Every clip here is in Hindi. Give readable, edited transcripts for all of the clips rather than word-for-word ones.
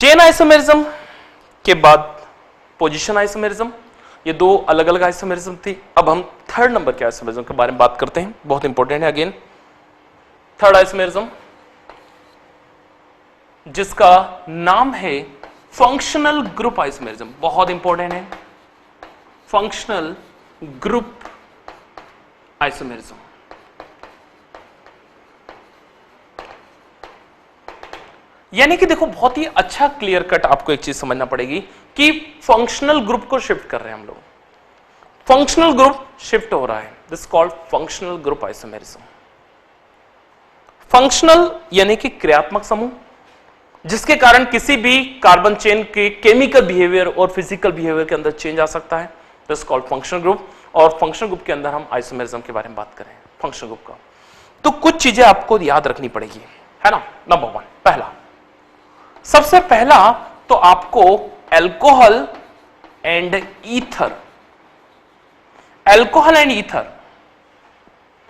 चेन आइसोमेरिज्म के बाद पोजीशन आइसोमेरिज्म, ये दो अलग अलग आइसोमेरिज्म थी। अब हम थर्ड नंबर के आइसोमेरिज्म के बारे में बात करते हैं, बहुत इंपॉर्टेंट है अगेन। थर्ड आइसोमेरिज्म जिसका नाम है फंक्शनल ग्रुप आइसोमेरिज्म, बहुत इंपॉर्टेंट है, फंक्शनल ग्रुप आइसोमेरिज्म। यानी कि देखो बहुत ही अच्छा क्लियर कट आपको एक चीज समझना पड़ेगी कि फंक्शनल ग्रुप को शिफ्ट कर रहे हैं हम लोग, फंक्शनल ग्रुप शिफ्ट हो रहा है, this called functional group isomerism. Functional यानी कि क्रियात्मक समूह, जिसके कारण किसी भी कार्बन चेन के केमिकल बिहेवियर और फिजिकल बिहेवियर के अंदर चेंज आ सकता है, दिस कॉल्ड फंक्शनल ग्रुप। और फंक्शनल ग्रुप के अंदर हम आइसोमेरिज्म के बारे में बात करें फंक्शनल ग्रुप का, तो कुछ चीजें आपको याद रखनी पड़ेगी, है ना। नंबर वन, पहला, सबसे पहला तो आपको alcohol and ether, alcohol and ether,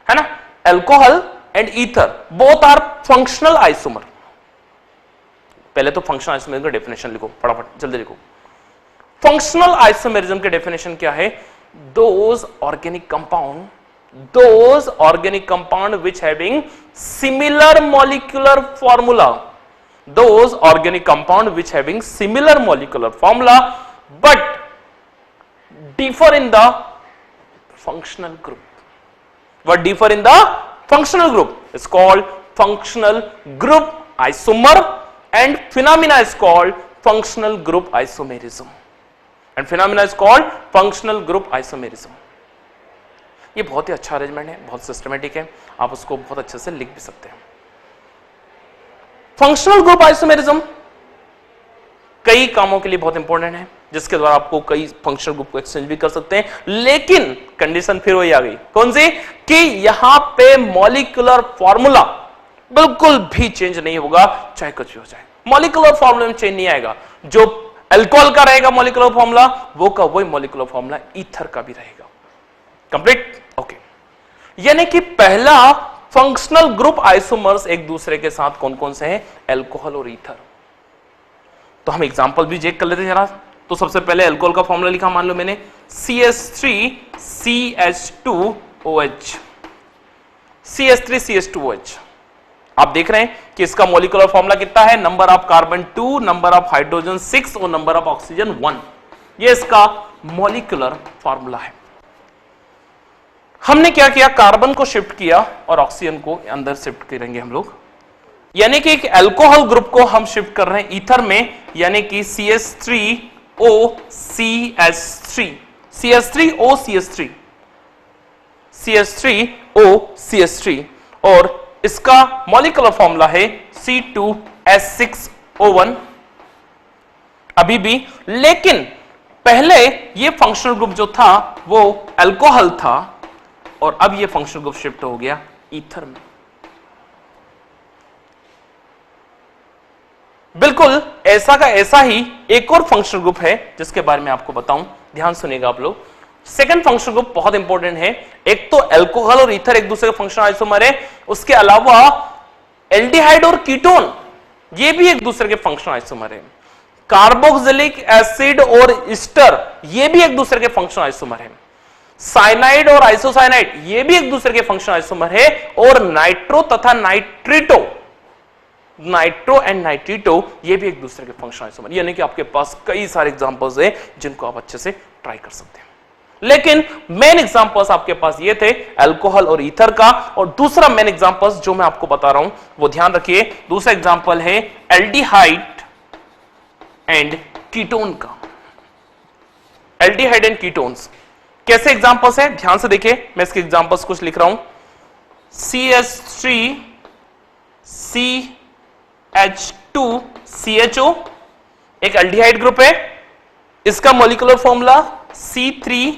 है ना, alcohol and ether both are functional isomer. पहले तो फंक्शनल आइसोमेरिज्म का डेफिनेशन लिखो, फटाफट जल्दी लिखो। फंक्शनल आइसोमेरिज्म के डेफिनेशन क्या है? Those organic compound which having similar molecular formula, those organic compound which having similar molecular formula but differ in the functional group. What differ in the functional group is called functional group isomer, and phenomena is called functional group isomerism, and phenomena is called functional group isomerism. ये बहुत ही अच्छा अरेंजमेंट है, बहुत सिस्टमेटिक है, आप उसको बहुत अच्छे से लिख भी सकते हैं। फंक्शनल ग्रुप आइसोमेरिज्म कई कामों के लिए बहुत इंपॉर्टेंट है, जिसके द्वारा आपको कई फंक्शनल ग्रुप को एक्सचेंज भी कर सकते हैं, लेकिन कंडीशन फिर वही आ गई, कौन सी? कि यहां पे मॉलिक्यूलर फॉर्मूला बिल्कुल भी चेंज नहीं होगा, चाहे कुछ भी हो जाए, मॉलिक्यूलर फॉर्मूला में चेंज नहीं आएगा। जो अल्कोहल का रहेगा मॉलिक्यूलर फॉर्मूला, वो का वही मॉलिक्यूलर फॉर्मूला ईथर का भी रहेगा। कंप्लीट? ओके। यानी कि पहला फंक्शनल ग्रुप आइसोमर्स एक दूसरे के साथ कौन कौन से हैं? अल्कोहल और ईथर। तो हम एग्जांपल भी चेक कर लेते हैं जरा। तो सबसे पहले अल्कोहल का फॉर्मूला लिखा, मान लो मैंने CH3CH2OH, CH3CH2OH। आप देख रहे हैं कि इसका मॉलिक्यूलर फॉर्मूला कितना है? Number of carbon 2, number of hydrogen 6 और नंबर ऑफ ऑक्सीजन 1। ये इसका मॉलिक्यूलर फॉर्मूला है। हमने क्या किया? कार्बन को शिफ्ट किया और ऑक्सीजन को अंदर शिफ्ट करेंगे हम लोग, यानी कि एक अल्कोहल ग्रुप को हम शिफ्ट कर रहे हैं ईथर में, यानी कि CH3OCH3, CH3OCH3, CH3OCH3, और इसका मॉलिक्यूलर फॉर्मूला है C2H6O1 अभी भी। लेकिन पहले ये फंक्शनल ग्रुप जो था वो अल्कोहल था, और अब ये फंक्शनल ग्रुप शिफ्ट हो गया ईथर में। बिल्कुल ऐसा का ऐसा ही एक और फंक्शनल ग्रुप है जिसके बारे में आपको बताऊं, ध्यान सुनिएगा आप लोग। सेकंड फंक्शनल ग्रुप बहुत इंपॉर्टेंट है। एक तो अल्कोहल और ईथर एक दूसरे का फंक्शनल आइसोमर है, उसके अलावा एल्डिहाइड और कीटोन ये भी एक दूसरे के फंक्शनल आइसोमर है। कार्बोक्सिलिक एसिड और ईस्टर ये भी एक दूसरे के फंक्शनल आइसोमर है। साइनाइड और आइसोसाइनाइड ये भी एक दूसरे के फंक्शनल आइसोमर है। और नाइट्रो तथा नाइट्रिटो, नाइट्रो एंड नाइट्रिटो ये भी एक दूसरे के फंक्शनल आइसोमर। यानी कि आपके पास कई सारे एग्जांपल्स हैं जिनको आप अच्छे से ट्राई कर सकते हैं, लेकिन मेन एग्जांपल्स आपके पास ये थे अल्कोहल और ईथर का। और दूसरा मेन एग्जांपल्स जो मैं आपको बता रहा हूं वो ध्यान रखिए, दूसरा एग्जांपल है एल्डिहाइड एंड कीटोन का। एल्डिहाइड एंड कीटोन्स कैसे एग्जांपल्स हैं? ध्यान से देखिए, मैं इसके एग्जांपल्स कुछ लिख रहा हूं। CH3CH2CHO एक एल्डिहाइड ग्रुप है, इसका मॉलिक्यूलर फॉर्मूला C3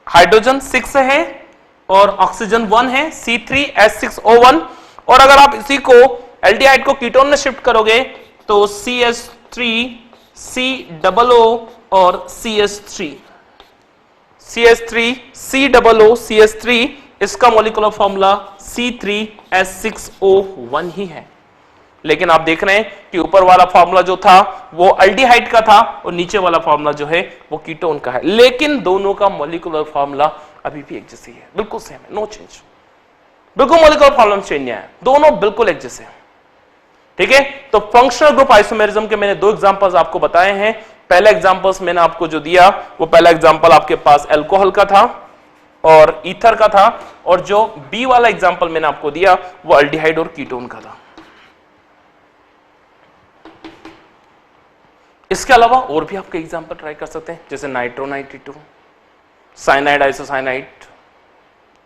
हाइड्रोजन 6 है और ऑक्सीजन 1 है, C3H6O1। और अगर आप इसी को एल्डिहाइड को कीटोन में शिफ्ट करोगे तो CH3COO और CH3COO इसका मॉलिक्यूलर फॉर्मूला C3H6O1 ही है। लेकिन आप देख रहे हैं कि ऊपर वाला फॉर्मूला जो था वो अल्डिहाइड का था और नीचे वाला फॉर्मूला जो है वो कीटोन का है, लेकिन दोनों का मॉलिक्यूलर फॉर्मूला अभी भी एक जैसी है, बिल्कुल सेम है, नो चेंज, बिल्कुल मॉलिक्यूलर फॉर्मूला चेंज नहीं है, दोनों बिल्कुल एक जैसे हैं। ठीक है, तो फंक्शनल ग्रुप आइसोमेरिज्म के मैंने दो एग्जांपल्स आपको बताए हैं। पहला एग्जांपल्स मैंने आपको जो दिया वो पहला एग्जांपल आपके पास अल्कोहल का था और ईथर का था, और जो बी वाला एग्जांपल मैंने आपको दिया वो अल्डिहाइड और कीटोन का था। इसके अलावा और भी आपके एग्जांपल ट्राई कर सकते हैं, जैसे नाइट्रोनाइट्रेटो, साइनाइड आइसोसाइनाइड,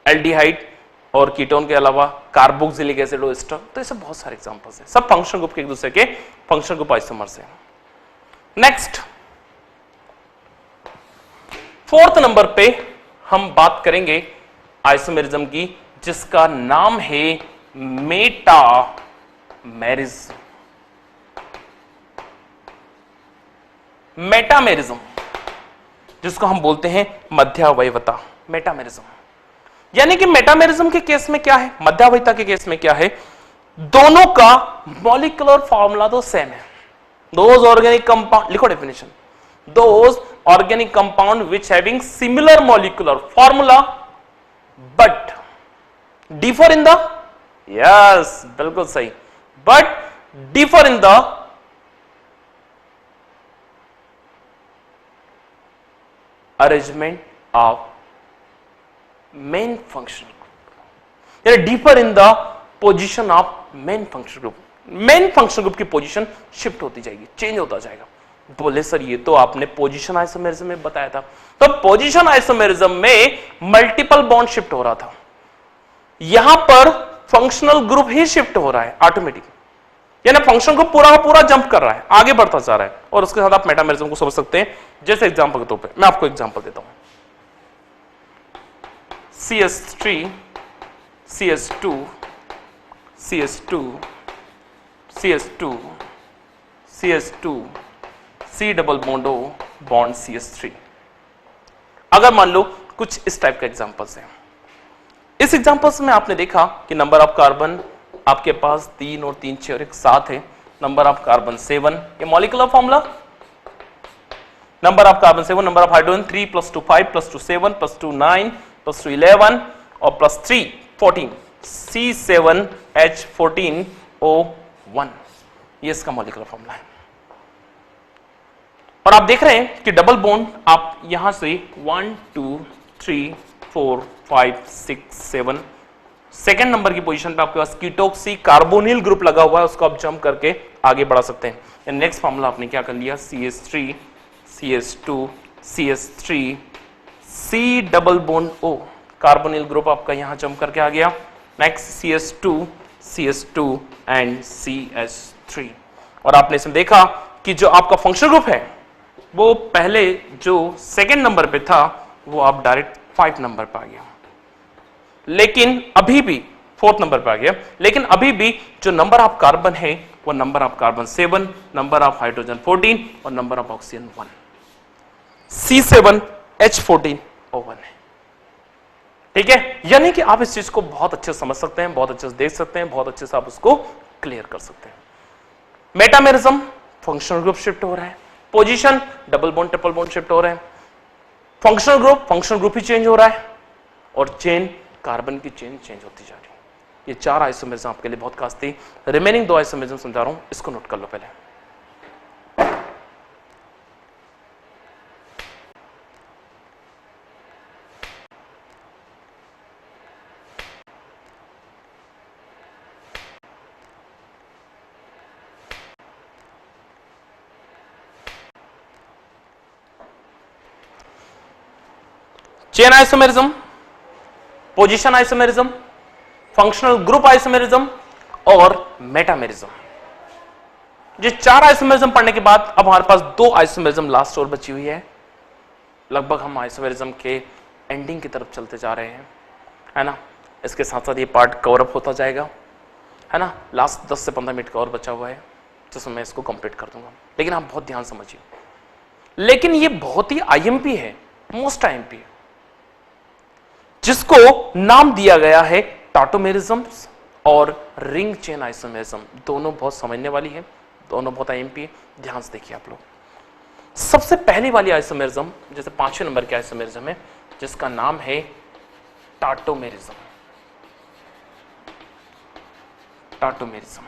एल्डिहाइड और कीटोन के अलावा कार्बोक्सिलिक एसिड और एस्टर। तो ऐसे बहुत सारे एग्जांपल्स हैं, सब फंक्शनल ग्रुप के एक दूसरे के फंक्शनल ग्रुप आइसोमर्स हैं। नेक्स्ट, फोर्थ नंबर पे हम बात करेंगे आइसोमेरिज्म की, जिसका नाम है मेटामेरिज्म। मेटामेरिज्म, जिसको हम बोलते हैं मध्यावयवता, मेटामेरिज्म। यानी कि मेटामेरिज्म के केस में क्या है, मध्यावयवता के केस में क्या है, दोनों का मॉलिक्यूलर फॉर्मूला तो सेम है। दोज ऑर्गेनिक कंपाउंड, लिखो definition, those organic compound which having similar molecular formula but differ in the, yes बिल्कुल सही, but differ in the arrangement of main function group, यानी differ in the position of main function group. Main function group की पोजीशन शिफ्ट होती जाएगी, चेंज होता जाएगा। बोले सर ये तो आपने पोजीशन आइसोमेरिज्म में बताया था। तो पोजीशन आइसोमेरिज्म में मल्टीपल बॉन्ड शिफ्ट हो रहा था, यहां पर फंक्शनल ग्रुप ही शिफ्ट हो रहा है ऑटोमेटिक, यानी फंक्शन ग्रुप पूरा का पूरा जंप कर रहा है, आगे बढ़ता जा रहा है, और उसके साथ आप मेटामेरिज्म को समझ सकते हैं। जैसे एग्जांपल के तौर पे मैं आपको एग्जांपल देता हूं, CS3 CS2 CS2 CS2 CS2 C double bond O bond CS3। अगर मान लो कुछ इस टाइप का एग्जांपल्स हैं, इस एग्जांपल्स में आपने देखा कि नंबर ऑफ कार्बन आपके पास 3 और 3 6 और 1 7 है, नंबर ऑफ कार्बन 7, ये molecular formula, number of carbon 7, number of hydrogen 3 + 2 5 + 2 7 + 2 9 + 2 11 और +3 14 C7H14O1, ये इसका मॉलिक्यूलर फॉर्मूला है। और आप देख रहे हैं कि डबल बॉन्ड आप यहां से 1 2 3 4 5 6 7 सेकेंड नंबर की पोजीशन पे आपके पास कीटोक्सी कार्बोनिल ग्रुप लगा हुआ है, उसको आप जंप करके आगे बढ़ा सकते हैं। नेक्स्ट फॉर्मूला आपने क्या कर लिया, CS3 CS2 CS3 C double bond O, carbonyl group आपका यहां जंप करके आ गया। Next CS2 CS2 and CS3। और आपने इसमें देखा कि जो आपका फंक्शनल ग्रुप है वो पहले जो सेकेंड नंबर पे था वो आप डायरेक्ट 5 नंबर पे आ गया, लेकिन अभी भी 4th नंबर पे आ गया, लेकिन अभी भी जो नंबर ऑफ कार्बन है वो number of carbon 7, number of hydrogen 14 और नंबर ऑफ ऑक्सीजन 1, C7H14O1 है। ठीक है, यानी कि आप इस चीज को बहुत अच्छे से समझ सकते हैं, बहुत अच्छे से देख सकते हैं, बहुत अच्छे से आप उसको क्लियर कर सकते हैं। मेटामेरिज्म, फंक्शनल ग्रुप शिफ्ट हो रहा है, position double bond triple bond shift हो रहे हैं, फंक्शनल ग्रुप ही चेंज हो रहा है, और चेन कार्बन की चेन चेंज होती जा रही है। ये 4 आइसोमेरिज्म आपके लिए बहुत खास थी। रिमेनिंग 2 आइसोमेरिज्म समझा रहा हूं, इसको नोट कर लो पहले। Chain isomerism, position isomerism, functional group isomerism और मेटामेरिज्म। ये 4 आइसोमेरिज्म पढ़ने के बाद अब हमारे पास 2 आइसोमेरिज्म लास्ट और बची हुई है। लगभग हम आइसोमेरिज्म के एंडिंग की तरफ चलते जा रहे हैं, है ना। इसके साथ साथ ये पार्ट कवर अप होता जाएगा, है ना। लास्ट 10 से 15 मिनट का और बचा हुआ है, जिसमें मैं इसको कंप्लीट कर दूंगा, लेकिन आप बहुत ध्यान समझिए। लेकिन ये बहुत ही आईएमपी है, मोस्ट आईएमपी है, जिसको नाम दिया गया है टाटोमेरिज्म और रिंग चेन आइसोमेरिज्म, दोनों बहुत समझने वाली है, दोनों बहुत आईएमपी है, ध्यान से देखिए आप लोग। सबसे पहली वाली आइसोमेरिज्म जैसे 5वें नंबर की आइसोमेरिज्म है जिसका नाम है टाटोमेरिज्म। टाटोमेरिज्म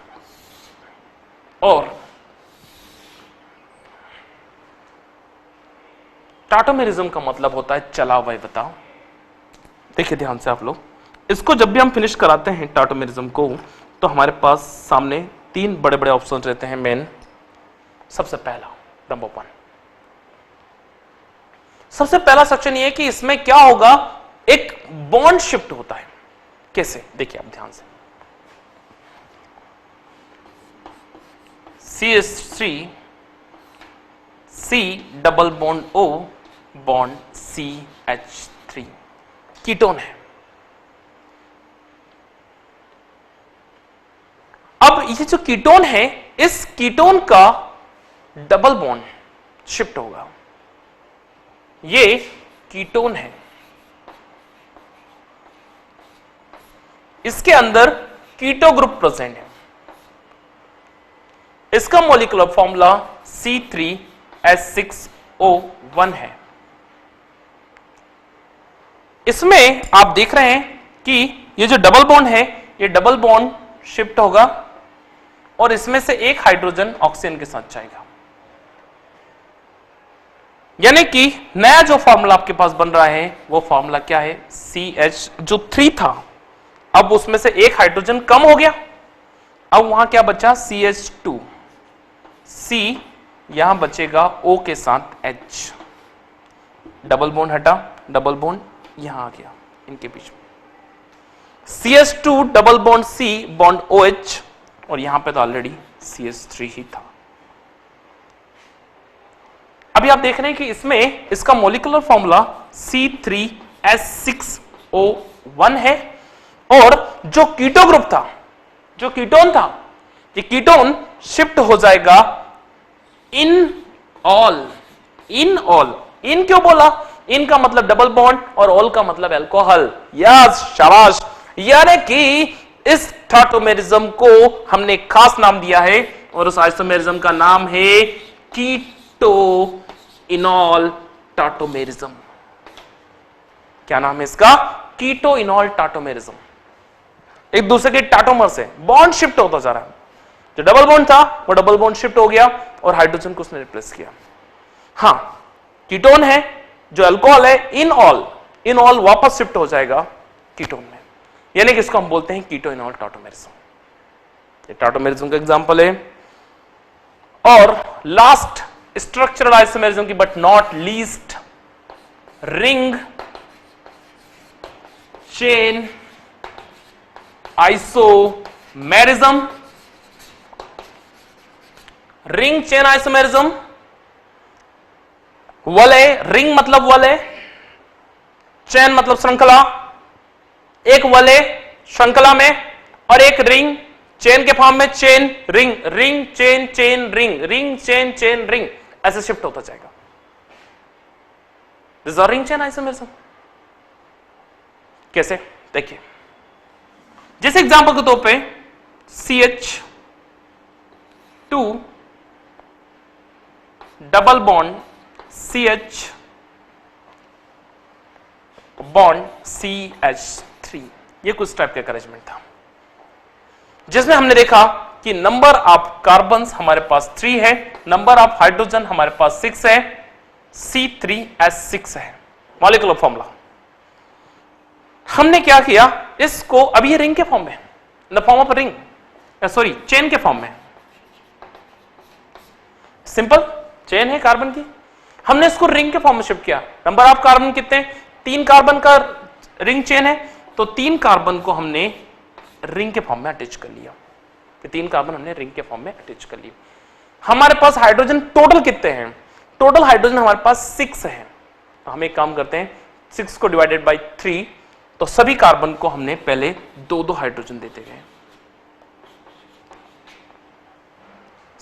और टाटोमेरिज्म का मतलब होता है चला हुआ बताओ। देखिए ध्यान से आप लोग, इसको जब भी हम फिनिश कराते हैं टाटोमेरिज्म को तो हमारे पास सामने 3 बड़े बड़े ऑप्शन रहते हैं मेन। सबसे पहला नंबर 1, सबसे पहला सेक्शन ये है कि इसमें क्या होगा, एक बॉन्ड शिफ्ट होता है। कैसे, देखिए आप ध्यान से, CH3 C double bond O bond CH3 ketone है। अब ये जो कीटोन है, इस कीटोन का डबल बॉन्ड शिफ्ट होगा। ये कीटोन है, इसके अंदर कीटो ग्रुप प्रेजेंट है। इसका मॉलिक्यूलर फॉर्मूला C3H6O1 है। इसमें आप देख रहे हैं कि ये जो डबल बॉन्ड है, ये डबल बॉन्ड शिफ्ट होगा और इसमें से एक हाइड्रोजन ऑक्सीजन के साथ जाएगा। यानी कि नया जो फॉर्मूला आपके पास बन रहा है वो फॉर्मूला क्या है, CH जो 3 था, अब उसमें से एक हाइड्रोजन कम हो गया, अब वहां क्या बचा, CH2, C यहां बचेगा O के साथ H, डबल बॉन्ड हटा, डबल बॉन्ड यहां आ गया इनके बीच में, CH2 double bond C bond OH, और यहां पे तो ऑलरेडी CH3 ही था। अभी आप देख रहे हैं कि इसमें इसका मॉलिक्यूलर फॉर्मूला C3H6O1 है और जो कीटो ग्रुप था, जो कीटोन था, ये कीटोन शिफ्ट हो जाएगा इन ऑल। इन क्यों बोला, इन का मतलब डबल बॉन्ड और ऑल का मतलब अल्कोहल। यस, शाबाश। यानी कि इस टाटोमेरिज्म को हमने खास नाम दिया है और उस आइसोमेरिज्म का नाम है कीटो इनॉल टाटोमेरिज्म। क्या नाम है इसका, कीटो इनॉल टाटोमेरिज्म। एक दूसरे के टाटोमर से बॉन्ड शिफ्ट होता जा रहा है, जो डबल बॉन्ड था वो डबल बॉन्ड शिफ्ट हो गया और हाइड्रोजन को उसने रिप्लेस किया। हां, कीटोन है जो अल्कोहल है, इन ऑल वापस शिफ्ट हो जाएगा कीटोन में, यानी कि इसको हम बोलते हैं कीटो इनॉल टाटोमेरिज्म। ये टाटोमेरिज्म का एग्जांपल है। और लास्ट स्ट्रक्चरल आइसोमेरिज्म की but not least, ring chain isomerism. Ring chain isomerism, वलय, रिंग मतलब वलय, चेन मतलब श्रृंखला, एक वलय श्रृंखला में और एक रिंग चेन के फॉर्म में, chain ring, ring chain chain ring, ring chain chain ring, ऐसे शिफ्ट होता जाएगा। This is ring chain isomerism. कैसे, देखिए, जिस एग्जांपल के तौर पे CH2 double bond CH bond CH3, ये कुछ टाइप का अरेंजमेंट था जिसमें हमने देखा कि नंबर ऑफ कार्बन्स हमारे पास 3 है, नंबर ऑफ हाइड्रोजन हमारे पास 6 है, C3H6 है मॉलिक्यूलर फॉर्मूला। हमने क्या किया, इसको अभी रिंग के फॉर्म में, in the form of ring, sorry chain के फॉर्म में, सिंपल चेन है कार्बन की, हमने इसको रिंग के फॉर्म में शिफ्ट किया। नंबर ऑफ कार्बन कितने, 3 कार्बन का रिंग चेन है, तो 3 कार्बन को हमने रिंग के फॉर्म में अटैच कर लिया, 3 कार्बन हमने रिंग के फॉर्म में अटैच कर लिया। हमारे पास हाइड्रोजन टोटल कितने हैं, टोटल हाइड्रोजन हमारे पास 6 है, तो हम एक काम करते हैं 6 को डिवाइडेड बाई 3, तो सभी कार्बन को हमने पहले 2-2 हाइड्रोजन देते गए,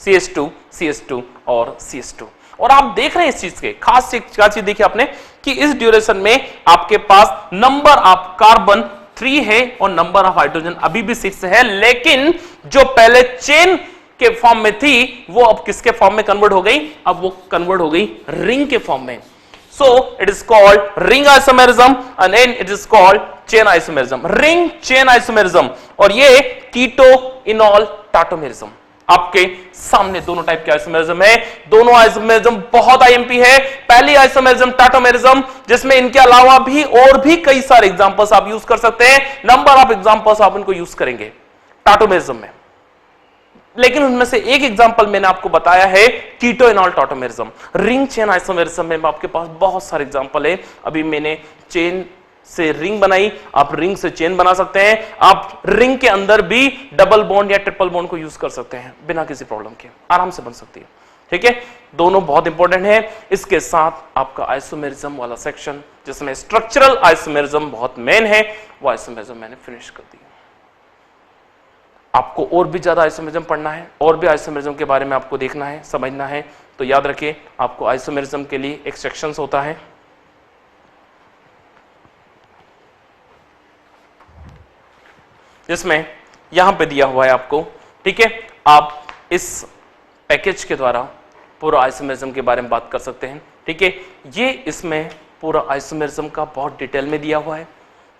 CH2 CH2 और CH2। और आप देख रहे हैं इस चीज के खास चीज देखिए आपने कि इस ड्यूरेशन में आपके पास नंबर ऑफ कार्बन 3 है और नंबर ऑफ हाइड्रोजन अभी भी 6 है, लेकिन जो पहले चेन के फॉर्म में थी वो अब किसके फॉर्म में कन्वर्ट हो गई? अब वो कन्वर्ट हो गई रिंग के फॉर्म में. So it is called ring isomerism and then it is called chain isomerism. Ring chain isomerism और ये कीटो इनॉल टाटोमेरिज्म. आपके सामने दोनों टाइप के आइसोमेरिज्म है. दोनों आइसोमेरिज्म बहुत आईएमपी है. पहली आइसोमेरिज्म टाटोमेरिज्म, जिसमें इनके अलावा भी और भी कई सारे एग्जांपल्स आप यूज कर सकते हैं. नंबर ऑफ एग्जांपल्स आप इनको यूज करेंगे टाटोमेरिज्म में, लेकिन उनमें से एक एग्जांपल मैंने आपको बताया है कीटो इनॉल टाटोमेरिज्म. रिंग चेन आइसोमेरिज्म में आपके पास बहुत सारे एग्जांपल है. अभी मैंने चेन से रिंग बनाई, आप रिंग से चेन बना सकते हैं. आप रिंग के अंदर भी डबल बॉन्ड या ट्रिपल बॉन्ड को यूज कर सकते हैं बिना किसी प्रॉब्लम के, आराम से बन सकती है. ठीक है, दोनों बहुत इंपॉर्टेंट है. इसके साथ आपका आइसोमेरिज्म वाला सेक्शन जिसमें स्ट्रक्चरल आइसोमेरिज्म बहुत मेन है, वो आइसोमेरिज्म मैंने फिनिश कर दी. आपको और भी ज्यादा आइसोमेरिज्म पढ़ना है, और भी आइसोमेरिज्म के बारे में आपको देखना है, समझना है, तो याद रखिए आपको आइसोमेरिज्म के लिए एक सेक्शन होता है जिसमें यहां पे दिया हुआ है आपको. ठीक है, आप इस पैकेज के द्वारा पूरा आइसोमेरिज्म के बारे में बात कर सकते हैं. ठीक है, ये इसमें पूरा आइसोमेरिज्म का बहुत डिटेल में दिया हुआ है.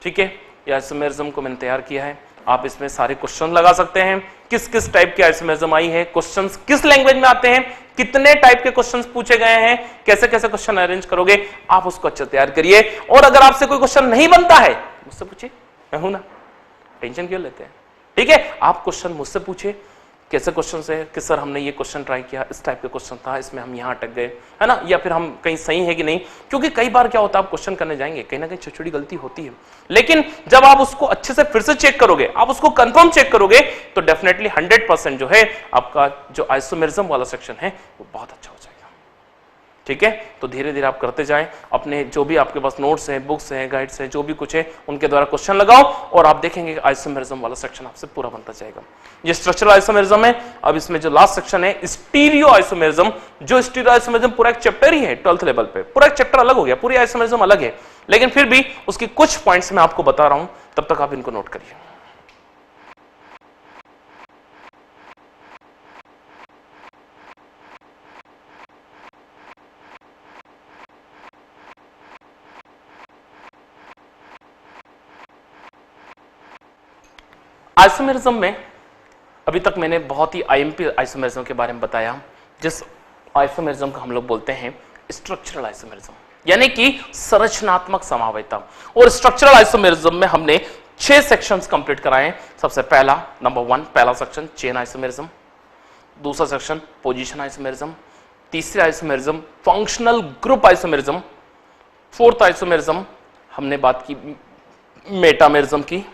ठीक है, ये आइसोमेरिज्म को मैंने तैयार किया है. आप इसमें सारे क्वेश्चन लगा सकते हैं. किस किस टाइप के आइसोमेरिज्म आई है, क्वेश्चंस किस लैंग्वेज में आते हैं, कितने टाइप के क्वेश्चंस पूछे गए हैं, कैसे कैसे क्वेश्चन अरेंज करोगे, आप उसको अच्छा तैयार करिए. और अगर आपसे कोई क्वेश्चन नहीं बनता है मुझसे पूछिए, मैं हूं ना, टेंशन क्यों लेते हैं. ठीक है, आप क्वेश्चन मुझसे पूछिए कैसे क्वेश्चन है कि सर हमने ये क्वेश्चन ट्राई किया, इस टाइप के क्वेश्चन था, इसमें हम यहाँ अटक गए, है ना, या फिर हम कहीं सही है कि नहीं. क्योंकि कई बार क्या होता है, आप क्वेश्चन करने जाएंगे, कहीं ना कहीं छोटी छोटी गलती होती है, लेकिन जब आप उसको अच्छे से फिर से चेक करोगे, आप उसको कंफर्म चेक करोगे, तो डेफिनेटली 100% जो है आपका जो आइसोमेरिज्म वाला सेक्शन है वो बहुत अच्छा हो जाएगा. ठीक है, तो धीरे धीरे आप करते जाएं. अपने जो भी आपके पास नोट्स हैं, बुक्स हैं, गाइड्स हैं, जो भी कुछ है उनके द्वारा क्वेश्चन लगाओ और आप देखेंगे कि आइसोमेरिज्म वाला सेक्शन आपसे पूरा बनता जाएगा. ये स्ट्रक्चरल आइसोमेरिज्म है. अब इसमें जो लास्ट सेक्शन है स्टीरियो आइसोमेरिज्म, जो स्टीरियो आइसोमेरिज्म पूरा एक चैप्टर ही है 12th लेवल पे, पूरा एक चैप्टर अलग हो गया, पूरी आइसोमेरिज्म अलग है, लेकिन फिर भी उसकी कुछ पॉइंट्स मैं आपको बता रहा हूं, तब तक आप इनको नोट करिए. आइसोमेरिज्म में अभी तक मैंने बहुत ही आईएमपी आइसोमेरिज्म के बारे में बताया, जिस आइसोमेरिज्म का हम लोग बोलते हैं स्ट्रक्चरल आइसोमेरिज्म, यानी कि संरचनात्मक समावयता. और स्ट्रक्चरल आइसोमेरिज्म में हमने 6 सेक्शंस कंप्लीट कराए. सबसे पहला नंबर 1 पहला सेक्शन चेन आइसोमेरिज्म, दूसरा सेक्शन पोजीशन आइसोमेरिज्म, तीसरा isomerism functional group isomerism, fourth isomerism हमने बात की मेटामेरिज्म की,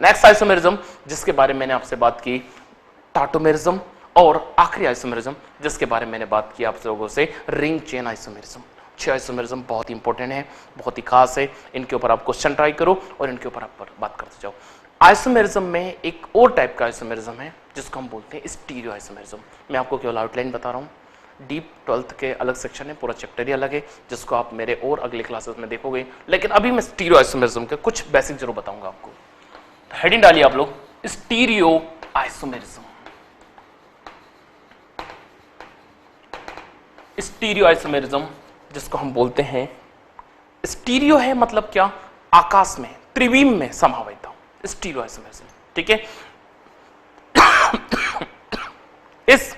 नेक्स्ट आइसोमेरिज्म जिसके बारे में मैंने आपसे बात की टाटोमेरिज्म, और आखिरी आइसोमेरिज्म जिसके बारे में मैंने बात की आप लोगों से रिंग चेन आइसोमेरिज्म. 6 आइसोमेरिज्म बहुत इंपॉर्टेंट है, बहुत ही खास है. इनके ऊपर आप क्वेश्चन ट्राई करो और इनके ऊपर आप बात करते जाओ. आइसोमेरिज्म में एक और टाइप का आइसोमेरिज्म है जिसको हम बोलते हैं स्टीरियो आइसोमेरिज्म. मैं आपको केवल आउटलाइन बता रहा हूँ. डीप 12th के अलग सेक्शन है, पूरा चैप्टर ही अलग है, जिसको आप मेरे और अगले क्लासेस में देखोगे. लेकिन अभी मैं स्टीरियो आइसोमेरिज्म के कुछ बेसिक जरूर बताऊंगा आपको. हेडिंग डालिए आप लोग, स्टीरियो आइसोमेरिज्म. स्टीरियो आइसोमेरिज्म जिसको हम बोलते हैं, स्टीरियो है मतलब क्या, आकाश में त्रिविम में समावयता, स्टीरियो आइसोमेरिज्म. ठीक है, इस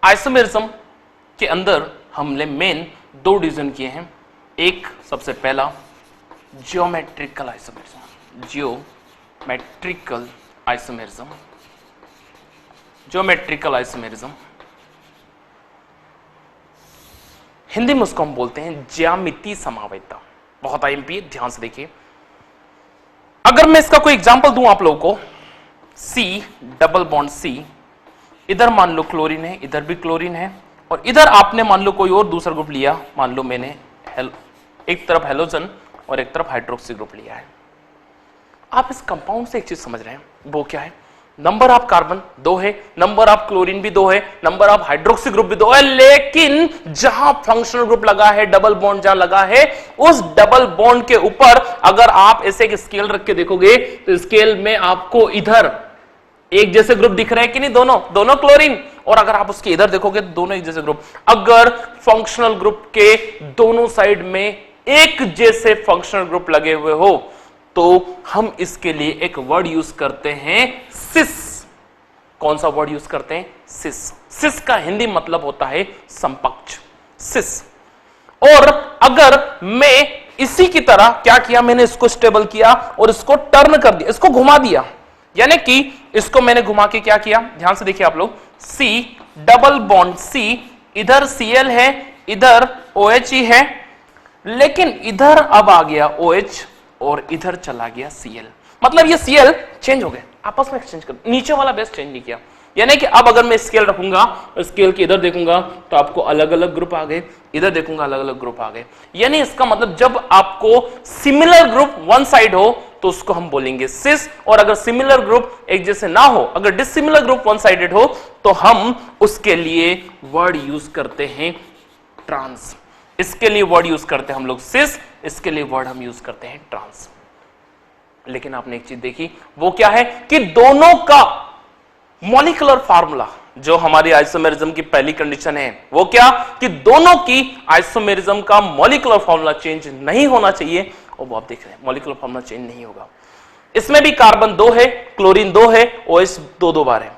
आइसोमेरिज्म के अंदर हमने मेन 2 डिवीजन किए हैं. एक सबसे पहला geometrical isomerism, geometrical isomerism, geometrical isomerism Hindi में उसको हम बोलते हैं ज्यामितीय समावयता. बहुत आईएमपी, ध्यान से देखिए. अगर मैं इसका कोई एग्जांपल दूं आप लोगों को, C डबल बॉन्ड C, इधर मान लो क्लोरीन है, इधर भी क्लोरीन है, और इधर आपने मान लो कोई और दूसरा ग्रुप लिया, मान लो मैंने एक तरफ हेलोजन और एक तरफ हाइड्रोक्सी ग्रुप लिया है. आप इस कंपाउंड से एक चीज समझ रहे हैं, वो क्या है, नंबर ऑफ कार्बन 2 है, नंबर ऑफ क्लोरीन भी 2 है, नंबर ऑफ हाइड्रोक्सी ग्रुप भी 2 है, लेकिन जहां फंक्शनल ग्रुप लगा है, डबल बॉन्ड जहां लगा है, उस डबल बॉन्ड के ऊपर अगर आप ऐसे एक स्केल रख के देखोगे तो स्केल में आपको इधर एक जैसे ग्रुप दिख रहे हैं कि नहीं, दोनों क्लोरीन, और अगर आप उसके इधर देखोगे तो दोनों एक जैसे ग्रुप। अगर फंक्शनल ग्रुप के दोनों साइड में एक जैसे फंक्शनल ग्रुप लगे हुए हो तो हम इसके लिए एक वर्ड यूज करते हैं सिस। कौन सा वर्ड यूज करते हैं? सिस। सिस का हिंदी मतलब होता है समकक्ष, सिस। और अगर मैं इसी की तरह क्या किया, मैंने इसको स्टेबल किया और इसको टर्न कर दिया, इसको घुमा दिया, यानी कि इसको मैंने घुमा के क्या किया, ध्यान से देखिए आप लोग, C डबल बॉन्ड C, इधर Cl है, इधर OH ही है, लेकिन इधर अब आ गया OH और इधर चला गया Cl। मतलब ये Cl चेंज हो गए, आपस में एक्सचेंज कर, नीचे वाला बेस चेंज नहीं किया। यानी कि अब अगर मैं स्केल रखूंगा, स्केल के इधर देखूंगा तो आपको अलग अलग ग्रुप आ गए, इधर देखूंगा अलग अलग ग्रुप आ गए। यानी इसका मतलब जब आपको सिमिलर ग्रुप वन साइड हो तो उसको हम बोलेंगे सिस, और अगर सिमिलर ग्रुप एक जैसे ना हो, अगर डिसिमिलर ग्रुप वन साइडेड हो तो हम उसके लिए वर्ड यूज करते हैं ट्रांस। इसके लिए वर्ड यूज करते हैं हम लोग सिस, इसके लिए वर्ड हम यूज करते हैं ट्रांस। लेकिन आपने एक चीज देखी, वो क्या है कि दोनों का मॉलिक्यूलर फार्मूला, जो हमारी आइसोमेरिज्म की पहली कंडीशन है, वो क्या कि दोनों की आइसोमेरिज्म का मॉलिक्यूलर फार्मूला चेंज नहीं होना चाहिए, और वो आप देख रहे हैं मॉलिक्यूलर फार्मूला चेंज नहीं होगा। इसमें भी कार्बन 2 है, क्लोरीन 2 है, OH 2 बार है।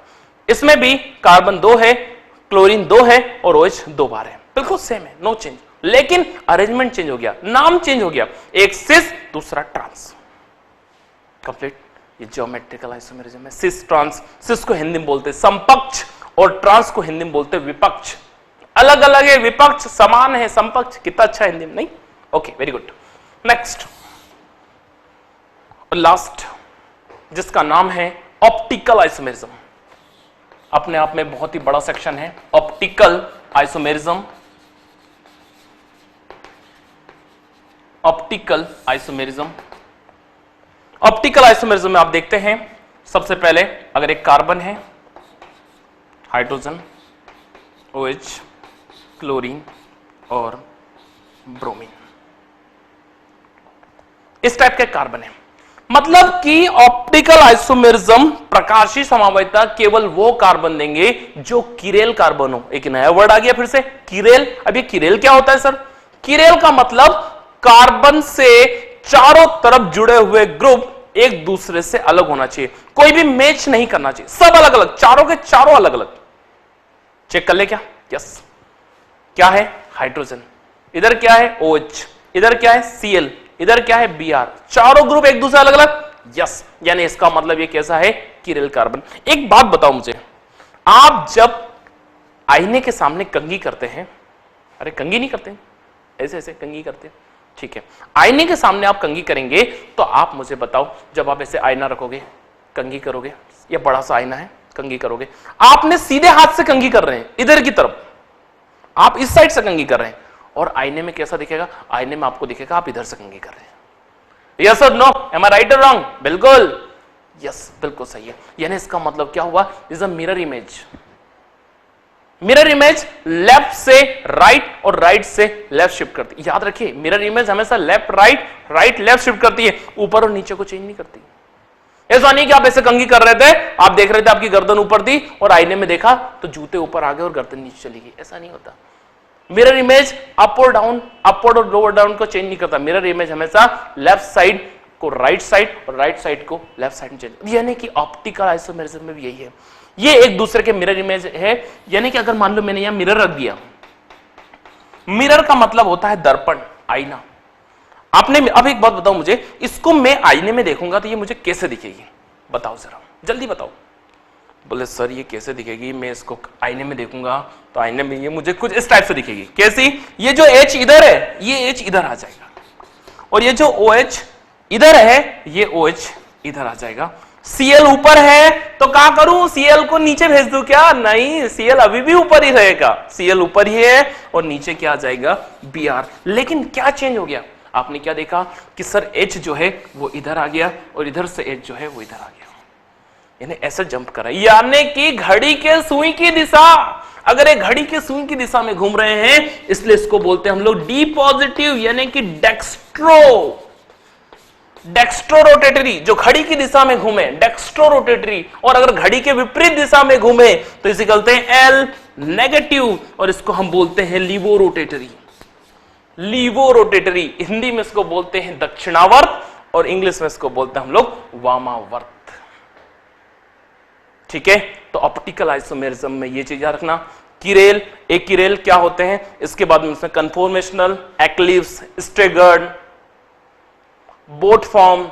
इसमें भी कार्बन 2 है, क्लोरीन 2 है और OH 2 बार है, बिल्कुल सेम है, नो चेंज। लेकिन अरेंजमेंट चेंज हो गया, नाम चेंज हो गया, एक सिस दूसरा ट्रांस। कंप्लीट। ये ज्योमेट्रिकल आइसोमेरिज्म है। सिस ट्रांस, सिस को हिंदी में बोलते हैं समपक्ष और ट्रांस को हिंदी में बोलते हैं विपक्ष। अलग अलग है, विपक्ष समान है, समपक्ष कितना अच्छा हिंदी में, नहीं? Okay, very good. नेक्स्ट और लास्ट, जिसका नाम है ऑप्टिकल आइसोमेरिज्म। अपने आप में बहुत ही बड़ा सेक्शन है optical isomerism. Optical isomerism, optical isomerism में आप देखते हैं, सबसे पहले अगर एक कार्बन है, हाइड्रोजन, OH, क्लोरीन और ब्रोमीन, इस टाइप के कार्बन है। मतलब कि ऑप्टिकल आइसोमेरिज्म प्रकाशीय समवायिता केवल वो कार्बन देंगे जो किरेल कार्बन हो। एक नया वर्ड आ गया फिर से, किरेल। अब ये किरेल क्या होता है सर? किरेल का मतलब कार्बन से चारों तरफ जुड़े हुए ग्रुप एक दूसरे से अलग होना चाहिए, कोई भी मैच नहीं करना चाहिए, सब अलग अलग, चारों के चारों अलग अलग। चेक कर ले क्या? यस। क्या है? हाइड्रोजन, इधर क्या है? OH, इधर क्या है? Cl, इधर क्या है? Br, चारों ग्रुप एक दूसरे अलग अलग। यस, यानी इसका मतलब ये कैसा है? Chiral carbon. एक बात बताओ मुझे, आप जब आईने के सामने कंघी करते हैं, अरे कंघी नहीं करते, ऐसे ऐसे कंघी करते हैं, ठीक है, आईने के सामने आप कंघी करेंगे तो आप मुझे बताओ, जब आप ऐसे आईना रखोगे, कंघी करोगे, ये बड़ा सा आईना है, कंघी करोगे, आपने सीधे हाथ से कंघी कर रहे हैं इधर की तरफ, आप इस साइड से कंघी कर रहे हैं, और आईने में कैसा दिखेगा? आईने में आपको दिखेगा आप इधर से कंघी कर रहे हैं। यस और नो? एम आई राइट और रॉन्ग? बिल्कुल यस, बिल्कुल सही है। यानी इसका मतलब क्या हुआ? Is a mirror image. Mirror image left से राइट और राइट से लेफ्ट शिफ्ट करती है। याद रखिए, मिरर इमेज हमेशा left right, right left shift करती है, ऊपर और नीचे को चेंज नहीं करती। ऐसा नहीं कि आप ऐसे कंघी कर रहे थे, आप देख रहे थे आपकी गर्दन ऊपर थी और आईने में देखा तो जूते ऊपर आ गए और गर्दन नीचे चली गई, ऐसा नहीं होता। मिरर इमेज अप और डाउन, अपवर्ड और लोअर डाउन को चेंज नहीं करता। मिरर इमेज हमेशा लेफ्ट साइड को राइट साइड और राइट साइड को लेफ्ट साइड में चेंज। यानी कि ऑप्टिकल आइसोमेरिज्म में भी यही है, ये एक दूसरे के मिरर इमेज है। यानी कि अगर मान लो मैंने यहां मिरर रख दिया, मिरर का मतलब होता है दर्पण, आईना। आपने, अब एक बात बताओ मुझे, इसको मैं आईने में देखूंगा तो ये मुझे कैसे दिखेगी? बताओ जरा, जल्दी बताओ। बोले सर ये कैसे दिखेगी? मैं इसको आईने में देखूंगा तो आईने में ये मुझे कुछ इस टाइप से दिखेगी। कैसी? ये जो H इधर है, ये H इधर आ जाएगा, और ये जो OH इधर है, ये OH इधर आ जाएगा। Cl ऊपर है तो क्या करूं? Cl को नीचे भेज दूं क्या? नहीं, Cl अभी भी ऊपर ही रहेगा, Cl ऊपर ही है और नीचे क्या आ जाएगा? Br। लेकिन क्या चेंज हो गया? आपने क्या देखा कि सर H जो है वो इधर आ गया और इधर से H जो है वो इधर आ गया। यानी ऐसे जंप कर रहा है, यानी कि घड़ी के सुई की दिशा, अगर एक घड़ी के सुई की दिशा में घूम रहे हैं, इसलिए इसको बोलते हैं हम लोग डी पॉजिटिव, यानी कि डेक्स्ट्रो रोटेटरी, जो घड़ी की दिशा में घूमे डेक्स्ट्रो रोटेटरी, और अगर घड़ी के विपरीत दिशा में घूमे तो इसे कहते हैं एल नेगेटिव, और इसको हम बोलते हैं laevo rotatory. Laevo rotatory, Hindi में इसको बोलते हैं दक्षिणावर्त, और इंग्लिश में इसको बोलते हैं हम लोग वामावर्त। ठीक है, तो ऑप्टिकल आइसोमेरिज्म में ये चीज याद रखना। किरेल, एक किरेल क्या होते हैं, इसके बाद में उसमें कन्फॉर्मेशनल, एक्लिप्स, स्ट्रेगर्ड, बोट फॉर्म,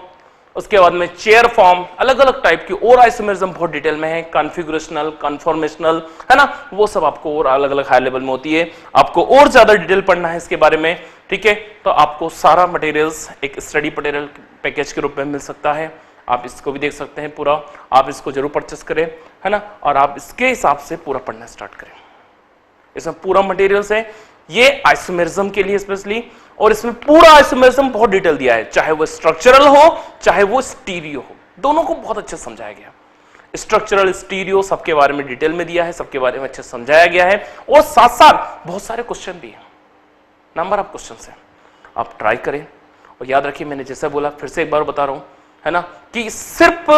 उसके बाद में चेयर फॉर्म, अलग अलग टाइप की और आइसोमेरिज्म बहुत डिटेल में है, कॉन्फ़िगरेशनल, कन्फॉर्मेशनल, है ना, वो सब आपको और अलग अलग हाई लेवल में होती है। आपको और ज्यादा डिटेल पढ़ना है इसके बारे में, ठीक है, तो आपको सारा मटेरियल्स एक स्टडी मटेरियल पैकेज के रूप में मिल सकता है। आप इसको भी देख सकते हैं पूरा, आप इसको जरूर परचेस करें, है ना, और आप इसके हिसाब से पूरा पढ़ना स्टार्ट करें। इसमें पूरा मटेरियल्स है, ये आइसोमेरिज्म के लिए स्पेशली, और इसमें पूरा आइसोमेरिज्म बहुत डिटेल दिया है, चाहे वो स्ट्रक्चरल हो चाहे वो स्टीरियो हो, दोनों को बहुत अच्छे समझाया गया। स्ट्रक्चरल, स्टीरियो सबके बारे में डिटेल में दिया है, सबके बारे में अच्छे समझाया गया है, और साथ साथ बहुत सारे क्वेश्चन भी है, नंबर ऑफ क्वेश्चन है। आप ट्राई करें, और याद रखिए मैंने जैसा बोला, फिर से एक बार बता रहा हूं, है ना, कि सिर्फ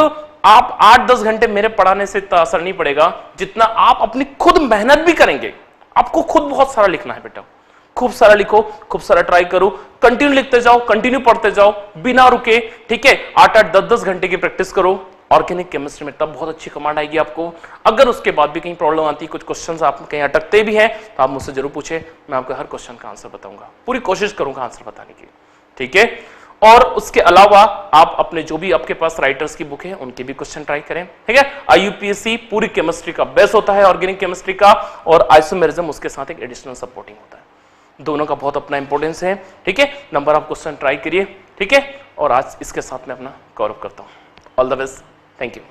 आप 8-10 घंटे मेरे पढ़ाने से इतना असर नहीं पड़ेगा, जितना आप अपनी खुद मेहनत भी करेंगे। आपको खुद बहुत सारा लिखना है बेटा, खूब सारा लिखो, खूब सारा ट्राई करो, कंटिन्यू लिखते जाओ, कंटिन्यू पढ़ते जाओ बिना रुके, ठीक है, 8-8, 10-10 घंटे की प्रैक्टिस करो ऑर्गेनिक केमिस्ट्री में, तब बहुत अच्छी कमांड आएगी आपको। अगर उसके बाद भी कहीं प्रॉब्लम आती है, कुछ क्वेश्चंस आप कहीं अटकते भी हैं, तो आप मुझसे जरूर पूछे, मैं आपको हर क्वेश्चन का आंसर बताऊंगा, पूरी कोशिश करूंगा आंसर बताने की, ठीक है। और उसके अलावा आप अपने जो भी आपके पास राइटर्स की बुक है उनके भी क्वेश्चन ट्राई करें, ठीक है। IUPAC पूरी केमिस्ट्री का बेस होता है, ऑर्गेनिक केमिस्ट्री का, और आइसोमेरिज्म उसके साथ एक एडिशनल सपोर्टिंग होता है, दोनों का बहुत अपना इंपॉर्टेंस है, ठीक है। नंबर ऑफ क्वेश्चन ट्राई करिए, ठीक है, और आज इसके साथ मैं अपना कवर अप करता हूं। All the best, thank you.